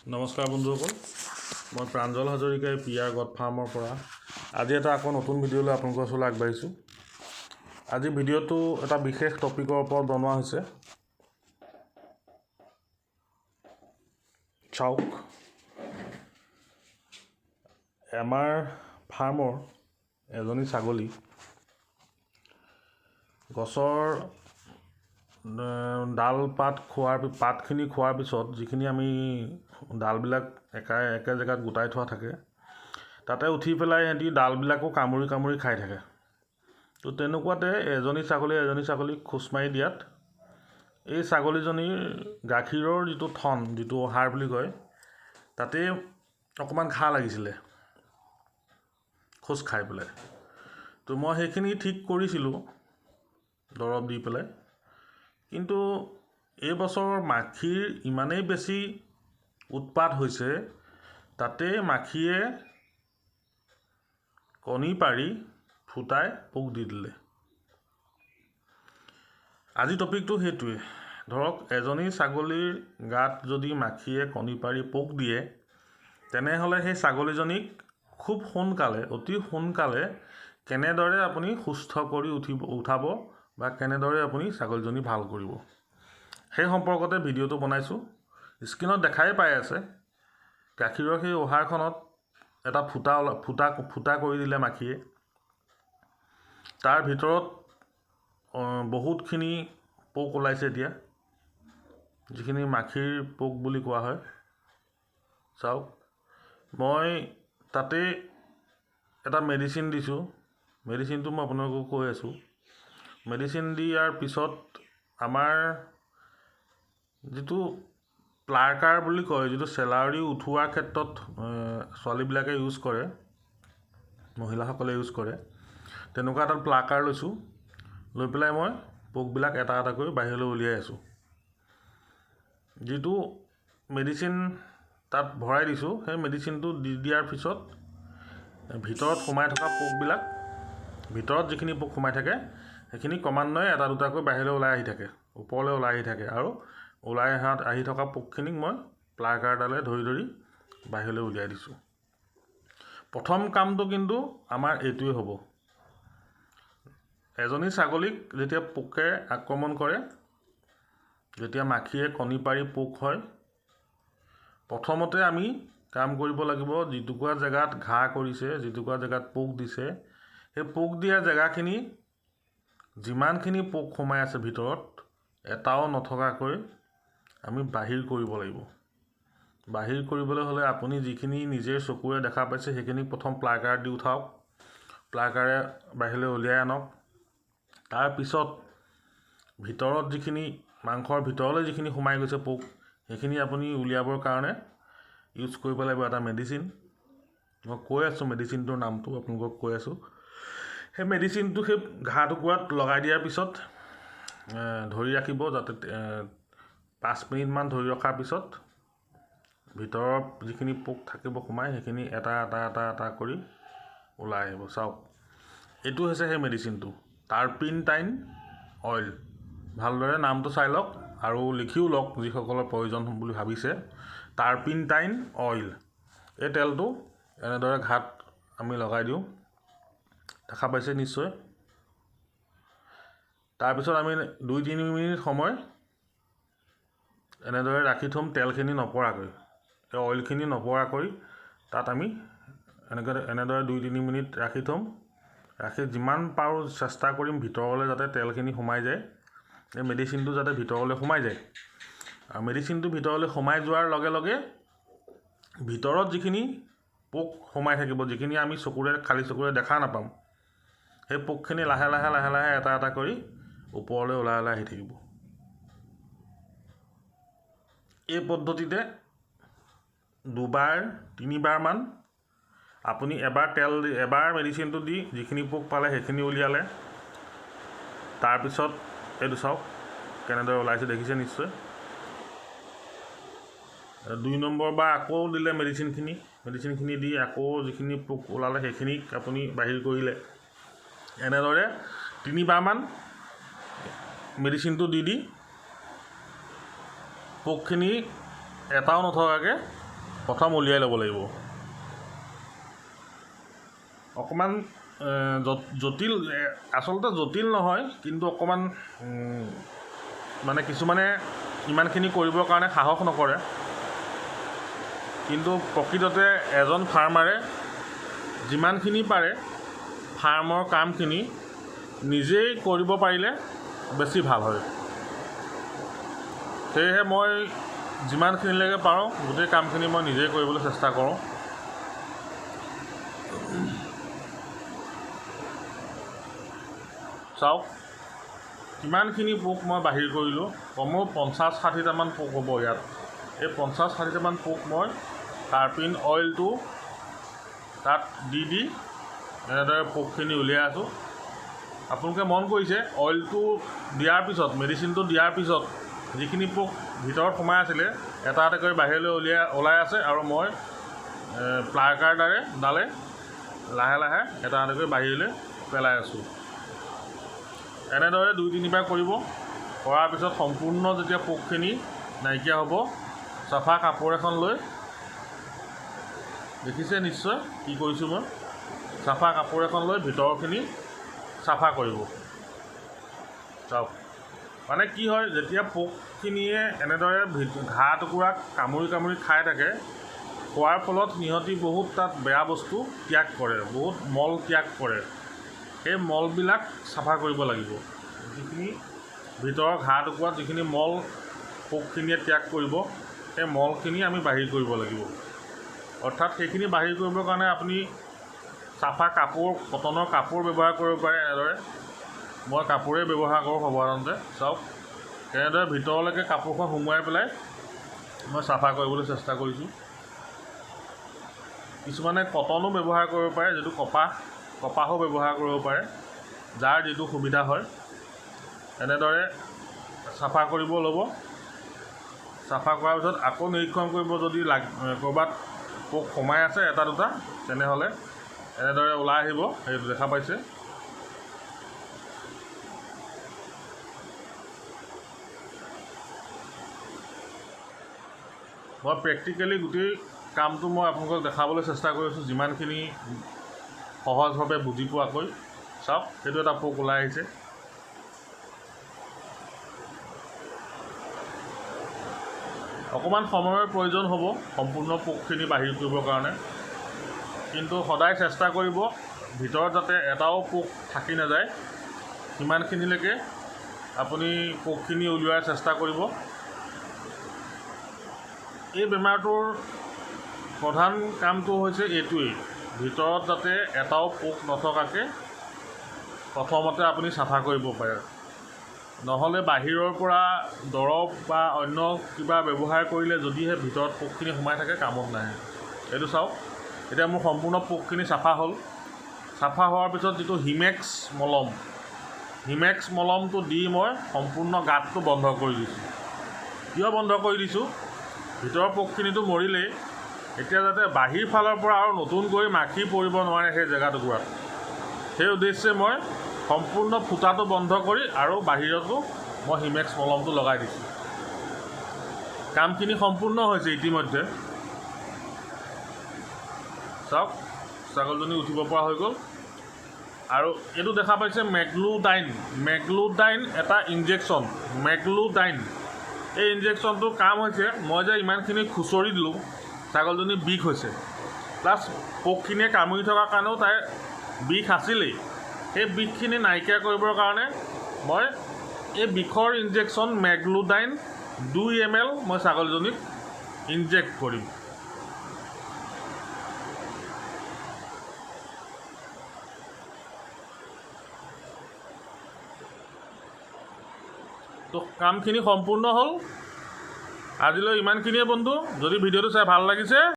নমস্কাৰ বন্ধুসকল, মই প্ৰাঞ্জল হাজৰিকাই P.R.GOAT ফাৰ্মৰ পৰা আজি এটা আকৌ নতুন ভিডিঅ'লৈ আপোনালোকৰ ওচৰলৈ আগবাঢ়িছোঁ। আজি ভিডিঅ'টো এটা বিশেষ টপিকৰ ওপৰত বনোৱা হৈছে। চাওক, আমাৰ ফাৰ্মৰ এজনী ছাগলী গছৰ ডাল পাতখিনি খোৱাৰ পিছত যিখিনি আমি ডালবিলাক একে জেগাত গোটাই থোৱা থাকে, তাতে উঠি পেলাই সিহঁতি ডালবিলাকো কামুৰি খাই থাকে। তো তেনেকুৱাতে এজনী ছাগলীক খোজ মাৰি দিয়াত এই ছাগলীজনীৰ গাখীৰৰ যিটো থন, যিটো অহাৰ বুলি কয়, তাতে অকণমান ঘাঁ লাগিছিলে খোজ খাই পেলাই। তো মই সেইখিনি ঠিক কৰিছিলোঁ দৰৱ দি পেলাই। কিন্তু এই বছৰ মাখিৰ ইমানেই বেছি উৎপাত হৈছে, তাতে মাখিয়ে কণী পাৰি ফুটাই পোক দি দিলে। আজি টপিকটো সেইটোৱে। ধৰক, এজনী ছাগলীৰ গাত যদি মাখিয়ে কণী পাৰি পোক দিয়ে, তেনেহ'লে সেই ছাগলীজনীক খুব সোনকালে, অতি সোনকালে কেনেদৰে আপুনি সুস্থ কৰি উঠাব বা কেনেদৰে আপুনি ছাগলীজনী ভাল কৰিব, সেই সম্পৰ্কতে ভিডিঅ'টো বনাইছোঁ। স্ক্ৰীনত দেখাই পাই আছে, গাখীৰৰ সেই অহাৰখনত এটা ফুটা কৰি দিলে মাখিয়ে। তাৰ ভিতৰত বহুতখিনি পোক ওলাইছে এতিয়া, যিখিনি মাখিৰ পোক বুলি কোৱা হয়। চাওক, মই তাতে এটা মেডিচিন দিছোঁ। মেডিচিনটো মই আপোনালোকক কৈ আছোঁ। মেডিচিন দিয়াৰ পিছত আমাৰ যিটো প্লাৰ্কাৰ বুলি কয়, যিটো চেলাউৰি উঠোৱাৰ ক্ষেত্ৰত ছোৱালীবিলাকে ইউজ কৰে, মহিলাসকলে ইউজ কৰে, তেনেকুৱা এটা প্লাৰ্কাৰ লৈছোঁ। লৈ পেলাই মই পোকবিলাক এটা এটাকৈ বাহিৰলৈ উলিয়াই আছোঁ। যিটো মেডিচিন তাত ভৰাই দিছোঁ, সেই মেডিচিনটো দি দিয়াৰ পিছত ভিতৰত সোমাই থকা পোকবিলাক, ভিতৰত যিখিনি পোক সোমাই থাকে, সেইখিনি ক্ৰমান্বয়ে এটা দুটাকৈ বাহিৰলৈ ওলাই আহি থাকে, ওপৰলৈ ওলাই আহি থাকে। আৰু ওলাই আহি থকা পোকখিনিক মই প্লাৰ্কাৰডালে ধৰি বাহিৰলৈ উলিয়াই দিছোঁ। প্ৰথম কামটো কিন্তু আমাৰ এইটোৱে হ'ব। এজনী ছাগলীক যেতিয়া পোকে আক্ৰমণ কৰে, যেতিয়া মাখিয়ে কণী পাৰি পোক হয়, প্ৰথমতে আমি কাম কৰিব লাগিব, যিটুকুৰা জেগাত ঘাঁ কৰিছে, যিটুকুৰা জেগাত পোক দিছে, সেই পোক দিয়া জেগাখিনি যিমানখিনি পোক সোমাই আছে ভিতৰত, এটাও নথকাকৈ আমি বাহিৰ কৰিব লাগিব। বাহিৰ কৰিবলৈ হ'লে আপুনি যিখিনি নিজে চকুৰে দেখা পাইছে, সেইখিনি প্ৰথম প্লাৰ্কাৰ দি উঠাওক, প্লাৰ্কাৰে বাহিৰলৈ উলিয়াই আনক। তাৰপিছত ভিতৰত যিখিনি মাংসৰ ভিতৰলৈ যিখিনি সোমাই গৈছে পোক, সেইখিনি আপুনি উলিয়াবৰ কাৰণে ইউজ কৰিব লাগিব এটা মেডিচিন। মই কৈ আছোঁ মেডিচিনটোৰ নামটো আপোনালোকক কৈ আছোঁ। সেই মেডিচিনটো সেই ঘাঁ টুকুৰাত লগাই দিয়াৰ পিছত ধৰি ৰাখিব, যাতে 5 মিনিটমান ধৰি ৰখাৰ পিছত ভিতৰৰ যিখিনি পোক থাকিব সোমাই, সেইখিনি এটা কৰি ওলাই আহিব। চাওক, এইটো হৈছে সেই মেডিচিনটো, টাৰ্পিনটাইন অইল। ভালদৰে নামটো চাই লওক আৰু লিখিও লওক যিসকলৰ প্ৰয়োজন বুলি ভাবিছে। টাৰ্পিনটাইন অইল, এই তেলটো এনেদৰে ঘাত আমি লগাই দিওঁ, দেখা পাইছে নিশ্চয়। তাৰপিছত আমি 2-3 মিনিট সময় এনেদৰে ৰাখি থ'ম, তেলখিনি নপৰাকৈ, এই অইলখিনি নপৰাকৈ তাত আমি এনেদৰে 2-3 মিনিট ৰাখি থ'ম। ৰাখি যিমান পাৰোঁ চেষ্টা কৰিম ভিতৰলৈ যাতে তেলখিনি সোমাই যায়, এই মেডিচিনটো যাতে ভিতৰলৈ সোমাই যায়। আৰু মেডিচিনটো ভিতৰলৈ সোমাই যোৱাৰ লগে লগে ভিতৰত যিখিনি পোক সোমাই থাকিব, যিখিনি আমি খালী চকুৰে দেখা নাপাম, সেই পোকখিনি লাহে লাহে এটা কৰি ওপৰলৈ ওলাই আহি থাকিব। এই পদ্ধতিতে 2-3বাৰমান আপুনি এবাৰ মেডিচিনটো দি যিখিনি পোক পালে সেইখিনি উলিয়ালে। তাৰপিছত এইটো চাওক কেনেদৰে ওলাইছে, দেখিছে নিশ্চয়। 2 নম্বৰ বাৰ আকৌ দিলে মেডিচিনখিনি দি আকৌ যিখিনি পোক ওলালে সেইখিনিক আপুনি বাহিৰ কৰিলে। এনেদৰে 3বাৰমান মেডিচিনটো দি পোকখিনি এটাও নথকাকৈ প্ৰথম উলিয়াই ল'ব লাগিব। অকণমান জটিল, আচলতে জটিল নহয়, কিন্তু অকণমান মানে কিছুমানে ইমানখিনি কৰিবৰ কাৰণে সাহস নকৰে। কিন্তু প্ৰকৃততে এজন ফাৰ্মাৰে যিমানখিনি পাৰে ফাৰ্মৰ কামখিনি নিজেই কৰিব পাৰিলে বেছি ভাল হয়। সেয়েহে মই যিমানখিনিলৈকে পাৰোঁ গোটেই কামখিনি মই নিজেই কৰিবলৈ চেষ্টা কৰোঁ। চাওক কিমানখিনি পোক মই বাহিৰ কৰিলোঁ। কমেও 50-60টামান পোক হ'ব ইয়াত। এই 50-60টামান পোক মই টাৰ্পিন অইলটো তাত দি এনেদৰে পোকখিনি উলিয়াই আছোঁ। আপোনালোকে মন কৰিছে অইলটো দিয়াৰ পিছত, মেডিচিনটো দিয়াৰ পিছত যিখিনি পোক ভিতৰত সোমাই আছিলে এটা এটাকৈ বাহিৰলৈ ওলাই আছে, আৰু মই প্লাগাৰ ডালে লাহে লাহে এটা এটাকৈ বাহিৰলৈ পেলাই আছোঁ। এনেদৰে 2-3 বাৰ কৰিব। কৰাৰ পিছত সম্পূৰ্ণ যেতিয়া পোকখিনি নাইকিয়া হ'ব, চাফা কাপোৰ এখন লৈ, দেখিছে নিশ্চয় কি কৰিছোঁ মই, চাফা কাপোৰ এখন লৈ ভিতৰখিনি চাফা কৰিব। চাওক মানে কি হয়, যেতিয়া পোকখিনিয়ে এনেদৰে ঘাঁহ টুকুৰাক কামুৰি খাই থাকে, খোৱাৰ ফলত সিহঁতি বহুত তাত বেয়া বস্তু ত্যাগ কৰে, বহুত মল ত্যাগ কৰে। সেই মলবিলাক চাফা কৰিব লাগিব। যিখিনি ভিতৰৰ ঘাঁহ টুকুৰাত যিখিনি মল পোকখিনিয়ে ত্যাগ কৰিব, সেই মলখিনি আমি বাহিৰ কৰিব লাগিব। অৰ্থাৎ সেইখিনি বাহিৰ কৰিবৰ কাৰণে আপুনি চাফা কাপোৰ, কটনৰ কাপোৰ ব্যৱহাৰ কৰিব পাৰে। এনেদৰে মই কাপোৰেই ব্যৱহাৰ কৰোঁ সাধাৰণতে। চাওক তেনেদৰে ভিতৰলৈকে কাপোৰখন সুমুৱাই পেলাই মই চাফা কৰিবলৈ চেষ্টা কৰিছোঁ। কিছুমানে কটনো ব্যৱহাৰ কৰিব পাৰে, যিটো কপাহো ব্যৱহাৰ কৰিব পাৰে, যাৰ যিটো সুবিধা হয়। এনেদৰে চাফা কৰিব ল'ব। চাফা কৰাৰ পিছত আকৌ নিৰীক্ষণ কৰিব, যদি ক'ৰবাত পোক সোমাই আছে 1-2টা, তেনেহ'লে এনেদৰে ওলাই আহিব। সেইটো দেখা পাইছে। মই প্ৰেক্টিকেলি গোটেই কামটো মই আপোনালোকক দেখাবলৈ চেষ্টা কৰিছোঁ, যিমানখিনি সহজভাৱে বুজি পোৱাকৈ। চাওক সেইটো এটা পোক ওলাই আহিছে। অকণমান সময়ৰ প্ৰয়োজন হ'ব সম্পূৰ্ণ পোকখিনি বাহিৰ কৰিবৰ কাৰণে, কিন্তু সদায় চেষ্টা কৰিব ভিতৰত যাতে এটাও পোক থাকি নাযায়, সিমানখিনিলৈকে আপুনি পোকখিনি উলিওৱাৰ চেষ্টা কৰিব। এই বেমাৰটোৰ প্ৰধান কামটো হৈছে এইটোৱেই, ভিতৰত যাতে এটাও পোক নথকাকৈ প্ৰথমতে আপুনি চাফা কৰিব পাৰে। নহ'লে বাহিৰৰ পৰা দৰৱ বা অন্য কিবা ব্যৱহাৰ কৰিলে যদিহে ভিতৰত পোকখিনি সোমাই থাকে, কামত নাহে। এইটো চাওক এতিয়া মোৰ সম্পূৰ্ণ পোকখিনি চাফা হ'ল। চাফা হোৱাৰ পিছত যিটো হিমেক্স মলমটো দি মই সম্পূৰ্ণ গাঁতটো বন্ধ কৰি দিছোঁ। কিয় বন্ধ কৰি দিছোঁ? ভিতৰৰ পোকখিনিতো মৰিলেই, এতিয়া যাতে বাহিৰ ফালৰ পৰা আৰু নতুনকৈ মাখি পৰিব নোৱাৰে সেই জেগাটুকুৰাত, সেই উদ্দেশ্যে মই সম্পূৰ্ণ ফুটাটো বন্ধ কৰি আৰু বাহিৰতো মই হিমেক্স মলমটো লগাই দিছোঁ। কামখিনি সম্পূৰ্ণ হৈছে ইতিমধ্যে। চাওক ছাগলজনী উঠিব পৰা হৈ গ'ল। আৰু এইটো দেখা পাইছে মেগলুডাইন এটা ইনজেকশ্যন। এই ইনজেকশ্যনটোৰ কাম হৈছে, মই যে ইমানখিনি খুচৰি দিলোঁ, ছাগলজনী বিষ হৈছে, প্লাছ পোকখিনিয়ে কামুৰি থকাৰ কাৰণেও তাইৰ বিষ আছিলেই। সেই বিষখিনি নাইকিয়া কৰিবৰ কাৰণে মই এই বিষৰ ইনজেকশ্যন মেগলুডাইন 2 ml মই ছাগলজনীক ইনজেক্ট কৰিম। তো কামখিনি সম্পূৰ্ণ হ'ল। আজিলৈ ইমানখিনিয়ে বন্ধু। যদি ভিডিঅ'টো চাই ভাল লাগিছে